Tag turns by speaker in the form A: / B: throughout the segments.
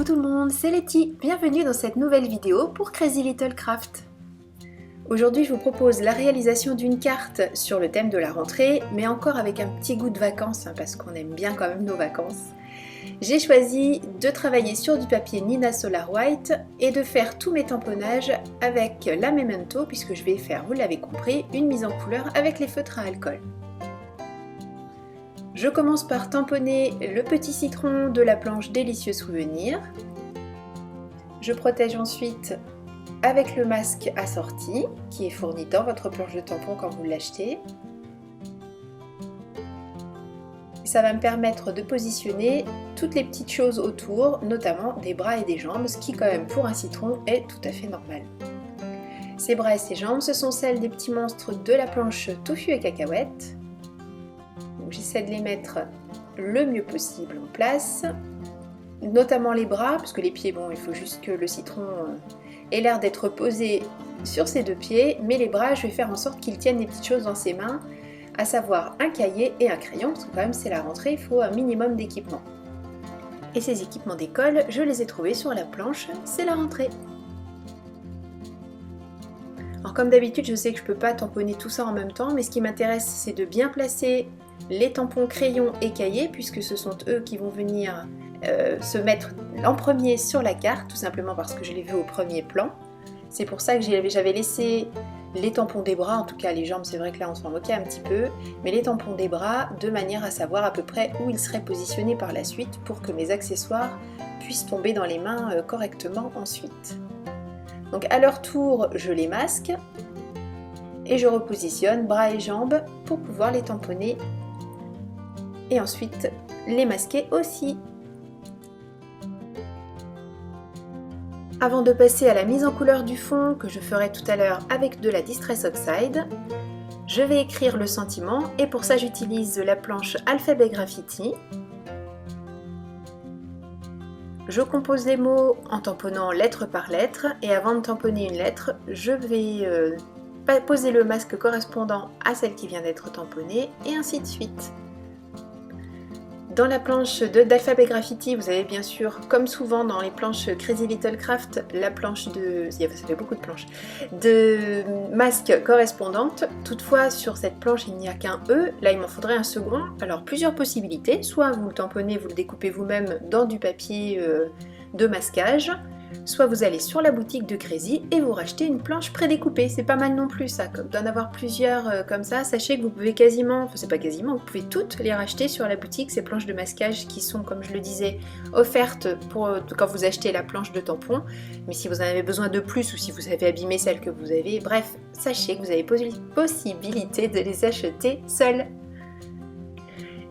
A: Coucou tout le monde, c'est Letty, bienvenue dans cette nouvelle vidéo pour Crazy Little Craft. Aujourd'hui je vous propose la réalisation d'une carte sur le thème de la rentrée, mais encore avec un petit goût de vacances, parce qu'on aime bien quand même nos vacances. J'ai choisi de travailler sur du papier Nina Solar White et de faire tous mes tamponnages avec la Memento, puisque je vais faire, vous l'avez compris, une mise en couleur avec les feutres à alcool. Je commence par tamponner le petit citron de la planche Délicieux Souvenir. Je protège ensuite avec le masque assorti qui est fourni dans votre planche de tampon quand vous l'achetez. Ça va me permettre de positionner toutes les petites choses autour, notamment des bras et des jambes, ce qui quand même pour un citron est tout à fait normal. Ces bras et ces jambes, ce sont celles des petits monstres de la planche Tofu et Cacahuète. J'essaie de les mettre le mieux possible en place, notamment les bras, parce que les pieds, bon, il faut juste que le citron ait l'air d'être posé sur ses deux pieds, mais les bras, je vais faire en sorte qu'ils tiennent des petites choses dans ses mains, à savoir un cahier et un crayon, parce que quand même c'est la rentrée, il faut un minimum d'équipement. Et ces équipements d'école, je les ai trouvés sur la planche, c'est la rentrée. Alors comme d'habitude, je sais que je ne peux pas tamponner tout ça en même temps, mais ce qui m'intéresse, c'est de bien placer les tampons crayons et cahiers, puisque ce sont eux qui vont venir se mettre en premier sur la carte, tout simplement parce que je les veux au premier plan. C'est pour ça que j'avais laissé les tampons des bras, en tout cas les jambes, c'est vrai que là on s'en moquait un petit peu, mais les tampons des bras de manière à savoir à peu près où ils seraient positionnés par la suite pour que mes accessoires puissent tomber dans les mains correctement ensuite. Donc à leur tour, je les masque et je repositionne bras et jambes pour pouvoir les tamponner et ensuite les masquer aussi. Avant de passer à la mise en couleur du fond que je ferai tout à l'heure avec de la Distress Oxide, je vais écrire le sentiment et pour ça j'utilise la planche Alphabet Graffiti. Je compose les mots en tamponnant lettre par lettre et avant de tamponner une lettre, je vais poser le masque correspondant à celle qui vient d'être tamponnée et ainsi de suite. Dans la planche d'Alphabet Graffiti, vous avez bien sûr, comme souvent dans les planches Crazy Little Craft, la planche de... ça fait beaucoup de planches, de masques correspondantes. Toutefois, sur cette planche, il n'y a qu'un E. Là, il m'en faudrait un second. Alors, plusieurs possibilités. Soit vous le tamponnez, vous le découpez vous-même dans du papier de masquage. Soit vous allez sur la boutique de Crazy et vous rachetez une planche prédécoupée. C'est pas mal non plus ça, d'en avoir plusieurs comme ça. Sachez que vous pouvez quasiment, enfin c'est pas quasiment, vous pouvez toutes les racheter sur la boutique, ces planches de masquage qui sont, comme je le disais, offertes pour quand vous achetez la planche de tampon. Mais si vous en avez besoin de plus ou si vous avez abîmé celle que vous avez, bref, sachez que vous avez possibilité de les acheter seules.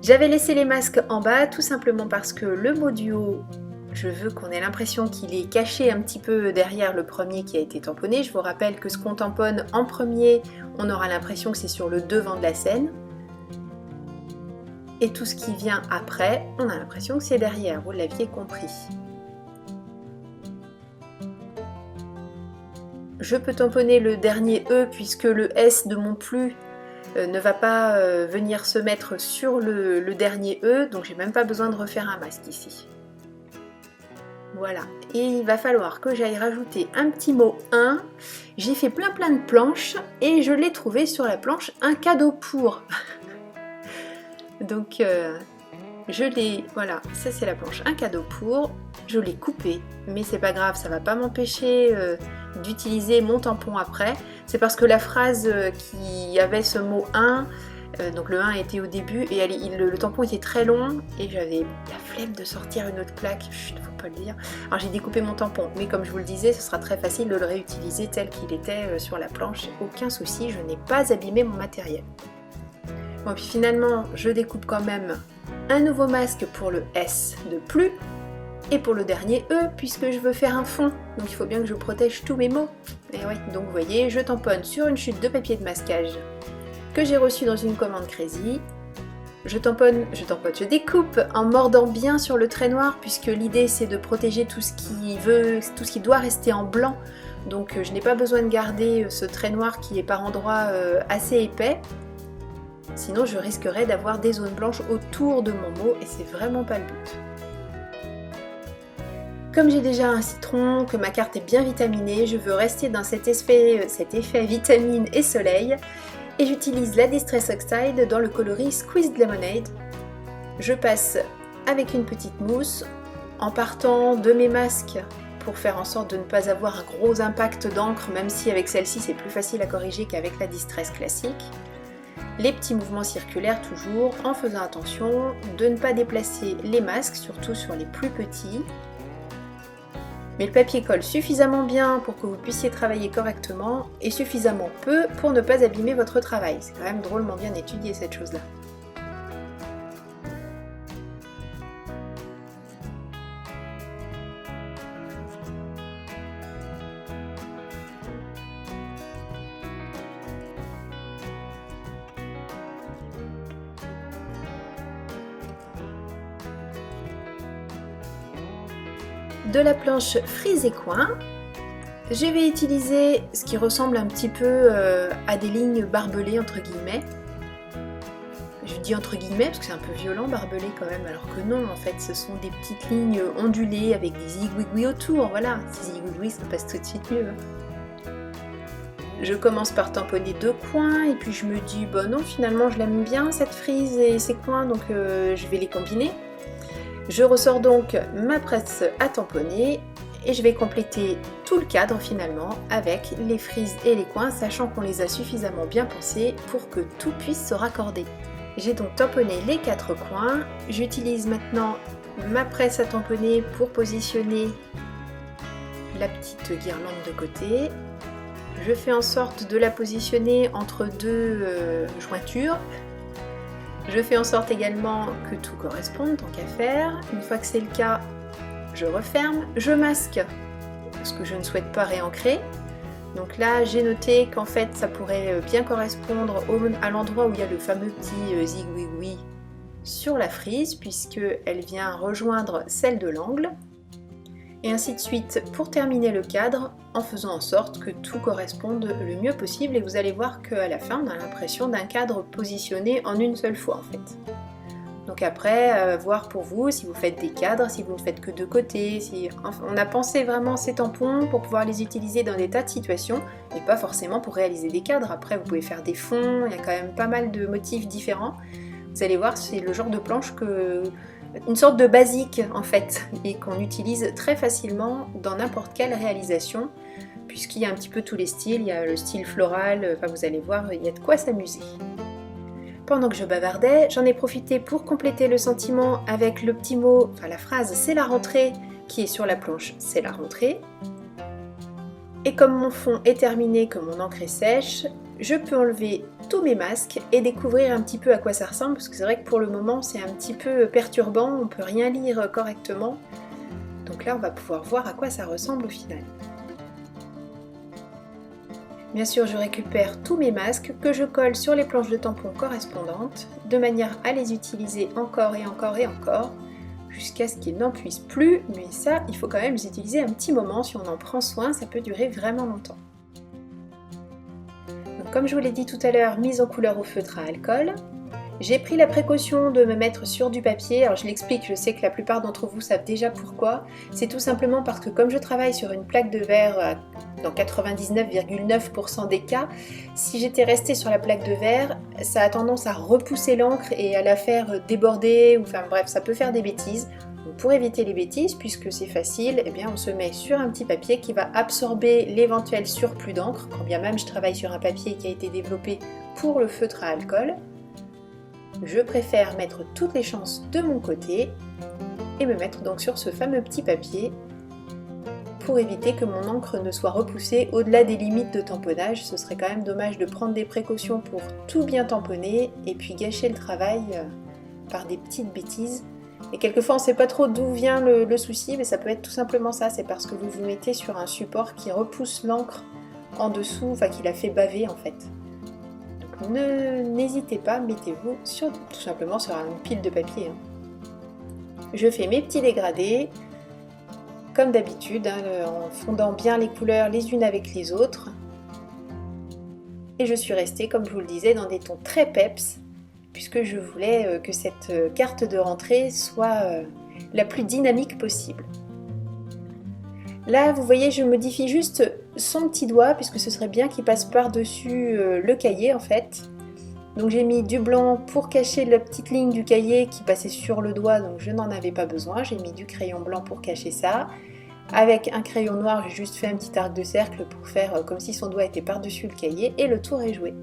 A: J'avais laissé les masques en bas tout simplement parce que le mot du haut, je veux qu'on ait l'impression qu'il est caché un petit peu derrière le premier qui a été tamponné. Je vous rappelle que ce qu'on tamponne en premier, on aura l'impression que c'est sur le devant de la scène. Et tout ce qui vient après, on a l'impression que c'est derrière, vous l'aviez compris. Je peux tamponner le dernier E puisque le S de mon plus ne va pas venir se mettre sur le dernier E, donc j'ai même pas besoin de refaire un masque ici. Voilà, et il va falloir que j'aille rajouter un petit mot 1. J'ai fait plein de planches et je l'ai trouvé sur la planche un cadeau pour. Donc je l'ai, voilà, ça c'est la planche un cadeau pour. Je l'ai coupé, mais c'est pas grave, ça va pas m'empêcher d'utiliser mon tampon après. C'est parce que la phrase qui avait ce mot 1, donc le 1 était au début et le tampon était très long et j'avais la flemme de sortir une autre plaque, chut, faut pas le dire. Alors j'ai découpé mon tampon, mais comme je vous le disais, ce sera très facile de le réutiliser tel qu'il était sur la planche, aucun souci, je n'ai pas abîmé mon matériel. Bon, puis finalement, je découpe quand même un nouveau masque pour le S de plus et pour le dernier E, puisque je veux faire un fond, donc il faut bien que je protège tous mes mots. Et oui, donc vous voyez, je tamponne sur une chute de papier de masquage que j'ai reçu dans une commande Crazy. Je découpe en mordant bien sur le trait noir puisque l'idée c'est de protéger tout ce qui doit rester en blanc. Donc je n'ai pas besoin de garder ce trait noir qui est par endroits assez épais. Sinon je risquerais d'avoir des zones blanches autour de mon mot et c'est vraiment pas le but. Comme j'ai déjà un citron, que ma carte est bien vitaminée, je veux rester dans cet effet vitamine et soleil et j'utilise la Distress Oxide dans le coloris Squeezed Lemonade. Je passe avec une petite mousse en partant de mes masques pour faire en sorte de ne pas avoir un gros impact d'encre, même si avec celle-ci c'est plus facile à corriger qu'avec la Distress classique. Les petits mouvements circulaires toujours, en faisant attention de ne pas déplacer les masques, surtout sur les plus petits. Mais le papier colle suffisamment bien pour que vous puissiez travailler correctement et suffisamment peu pour ne pas abîmer votre travail. C'est quand même drôlement bien étudié cette chose-là. De la planche frise et coin, je vais utiliser ce qui ressemble un petit peu à des lignes barbelées entre guillemets. Je dis entre guillemets parce que c'est un peu violent barbelé quand même, alors que non, en fait ce sont des petites lignes ondulées avec des zigouigouis autour, voilà, ces zigouigouis ça passe tout de suite mieux. Je commence par tamponner 2 coins et puis je me dis, bon non, finalement je l'aime bien cette frise et ces coins, donc je vais les combiner. Je ressors donc ma presse à tamponner et je vais compléter tout le cadre finalement avec les frises et les coins, sachant qu'on les a suffisamment bien pensés pour que tout puisse se raccorder. J'ai donc tamponné les 4 coins, j'utilise maintenant ma presse à tamponner pour positionner la petite guirlande de côté. Je fais en sorte de la positionner entre deux jointures. Je fais en sorte également que tout corresponde, tant qu'à faire. Une fois que c'est le cas, je referme, je masque ce que je ne souhaite pas réancrer. Donc là, j'ai noté qu'en fait, ça pourrait bien correspondre à l'endroit où il y a le fameux petit zigouigoui sur la frise, puisqu'elle vient rejoindre celle de l'angle. Et ainsi de suite pour terminer le cadre en faisant en sorte que tout corresponde le mieux possible et vous allez voir qu'à la fin on a l'impression d'un cadre positionné en une seule fois en fait. Donc après, voir pour vous si vous faites des cadres, si vous ne faites que de côté, on a pensé vraiment ces tampons pour pouvoir les utiliser dans des tas de situations et pas forcément pour réaliser des cadres. Après vous pouvez faire des fonds, il y a quand même pas mal de motifs différents. Vous allez voir, c'est le genre de planche une sorte de basique en fait, et qu'on utilise très facilement dans n'importe quelle réalisation, puisqu'il y a un petit peu tous les styles, il y a le style floral, enfin vous allez voir, il y a de quoi s'amuser. Pendant que je bavardais, j'en ai profité pour compléter le sentiment avec le petit mot, enfin la phrase c'est la rentrée, qui est sur la planche, c'est la rentrée. Et comme mon fond est terminé, que mon encre est sèche, je peux enlever tous mes masques et découvrir un petit peu à quoi ça ressemble, parce que c'est vrai que pour le moment c'est un petit peu perturbant, on ne peut rien lire correctement. Donc là on va pouvoir voir à quoi ça ressemble au final. Bien sûr je récupère tous mes masques que je colle sur les planches de tampons correspondantes, de manière à les utiliser encore et encore et encore, jusqu'à ce qu'ils n'en puissent plus, mais ça il faut quand même les utiliser un petit moment, si on en prend soin ça peut durer vraiment longtemps. Comme je vous l'ai dit tout à l'heure, mise en couleur au feutre à alcool. J'ai pris la précaution de me mettre sur du papier, alors je l'explique, je sais que la plupart d'entre vous savent déjà pourquoi. C'est tout simplement parce que comme je travaille sur une plaque de verre dans 99,9% des cas, si j'étais restée sur la plaque de verre, ça a tendance à repousser l'encre et à la faire déborder, ou enfin bref, ça peut faire des bêtises. Donc pour éviter les bêtises, puisque c'est facile, eh bien on se met sur un petit papier qui va absorber l'éventuel surplus d'encre, quand bien même je travaille sur un papier qui a été développé pour le feutre à alcool. Je préfère mettre toutes les chances de mon côté et me mettre donc sur ce fameux petit papier pour éviter que mon encre ne soit repoussée au-delà des limites de tamponnage. Ce serait quand même dommage de prendre des précautions pour tout bien tamponner et puis gâcher le travail par des petites bêtises. Et quelquefois on ne sait pas trop d'où vient le souci, mais ça peut être tout simplement ça, c'est parce que vous vous mettez sur un support qui repousse l'encre en dessous, enfin qui la fait baver en fait. Donc n'hésitez pas, mettez-vous tout simplement sur une pile de papier. Je fais mes petits dégradés, comme d'habitude, en fondant bien les couleurs les unes avec les autres. Et je suis restée, comme je vous le disais, dans des tons très peps, puisque je voulais que cette carte de rentrée soit la plus dynamique possible. Là, vous voyez, je modifie juste son petit doigt, puisque ce serait bien qu'il passe par-dessus le cahier en fait. Donc j'ai mis du blanc pour cacher la petite ligne du cahier qui passait sur le doigt, donc je n'en avais pas besoin. J'ai mis du crayon blanc pour cacher ça. Avec un crayon noir, j'ai juste fait un petit arc de cercle pour faire comme si son doigt était par-dessus le cahier, et le tour est joué.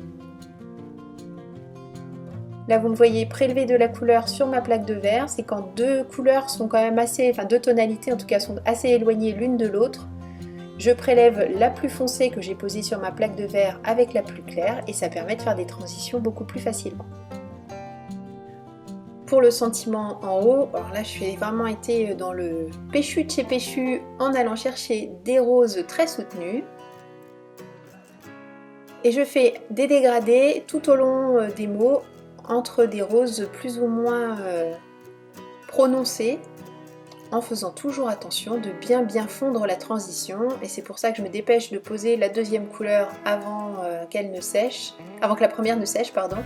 A: Là vous me voyez prélever de la couleur sur ma plaque de verre, c'est quand deux couleurs sont quand même assez, enfin deux tonalités en tout cas sont assez éloignées l'une de l'autre. Je prélève la plus foncée que j'ai posée sur ma plaque de verre avec la plus claire et ça permet de faire des transitions beaucoup plus facilement. Pour le sentiment en haut, alors là je suis vraiment été dans le péchu de chez péchu en allant chercher des roses très soutenues. Et je fais des dégradés tout au long des mots entre des roses plus ou moins prononcées, en faisant toujours attention de bien fondre la transition, et c'est pour ça que je me dépêche de poser la deuxième couleur avant qu'elle ne sèche, avant que la première ne sèche, pardon,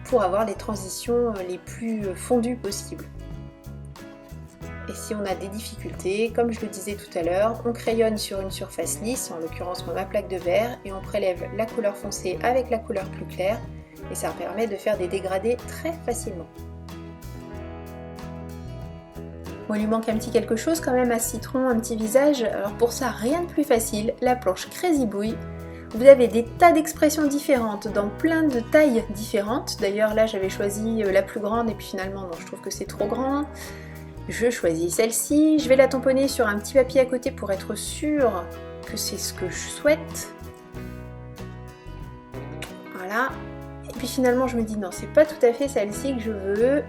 A: pour avoir les transitions les plus fondues possibles. Et si on a des difficultés, comme je le disais tout à l'heure, on crayonne sur une surface lisse, en l'occurrence ma plaque de verre, et on prélève la couleur foncée avec la couleur plus claire, et ça permet de faire des dégradés très facilement. Bon, il lui manque un petit quelque chose quand même à ce citron, un petit visage. Alors pour ça, rien de plus facile, la planche Crazy Bouille. Vous avez des tas d'expressions différentes dans plein de tailles différentes. D'ailleurs là j'avais choisi la plus grande et puis finalement non, je trouve que c'est trop grand. Je choisis celle-ci. Je vais la tamponner sur un petit papier à côté pour être sûre que c'est ce que je souhaite. Voilà. Et puis finalement je me dis non, c'est pas tout à fait celle-ci que je veux.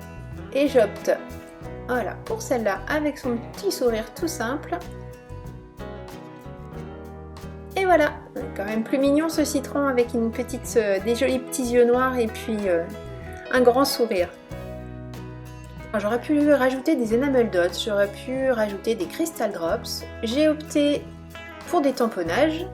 A: Et j'opte. Voilà, pour celle-là, avec son petit sourire tout simple. Et voilà, quand même plus mignon ce citron avec une petite, des jolis petits yeux noirs et puis un grand sourire. J'aurais pu rajouter des enamel dots, j'aurais pu rajouter des crystal drops. J'ai opté pour des tamponnages.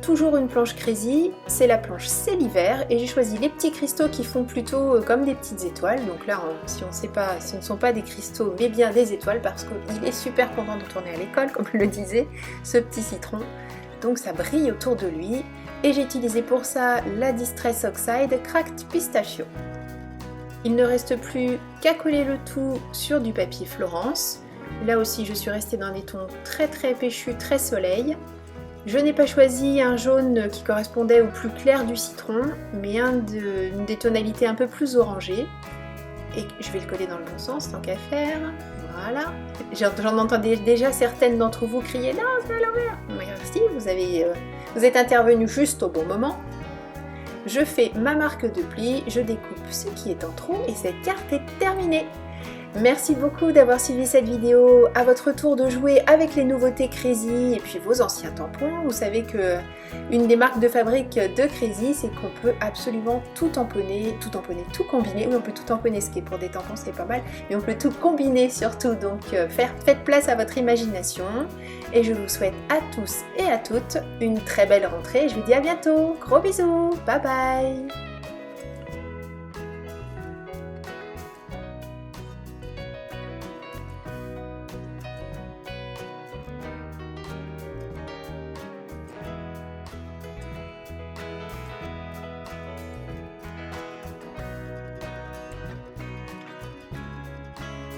A: Toujours une planche Crazy, c'est la planche C'est l'hiver et j'ai choisi les petits cristaux qui font plutôt comme des petites étoiles. Donc là, si on ne sait pas, ce ne sont pas des cristaux mais bien des étoiles parce qu'il est super content de retourner à l'école, comme le disait ce petit citron. Donc ça brille autour de lui et j'ai utilisé pour ça la Distress Oxide Cracked Pistachio. Il ne reste plus qu'à coller le tout sur du papier Florence. Là aussi, je suis restée dans des tons très péchus, très soleil. Je n'ai pas choisi un jaune qui correspondait au plus clair du citron, mais une des tonalités un peu plus orangées. Et je vais le coller dans le bon sens, tant qu'à faire. Voilà. J'en entendais déjà certaines d'entre vous crier « Non, c'est à l'envers !» Merci, vous êtes intervenus juste au bon moment. Je fais ma marque de pli, je découpe ce qui est en trop et cette carte est terminée. Merci beaucoup d'avoir suivi cette vidéo. À votre tour de jouer avec les nouveautés Crazy et puis vos anciens tampons. Vous savez que une des marques de fabrique de Crazy, c'est qu'on peut absolument tout tamponner, tout combiner. Oui, on peut tout tamponner, ce qui est pour des tampons c'est pas mal, mais on peut tout combiner surtout. Donc faites place à votre imagination. Et je vous souhaite à tous et à toutes une très belle rentrée. Je vous dis à bientôt. Gros bisous. Bye bye.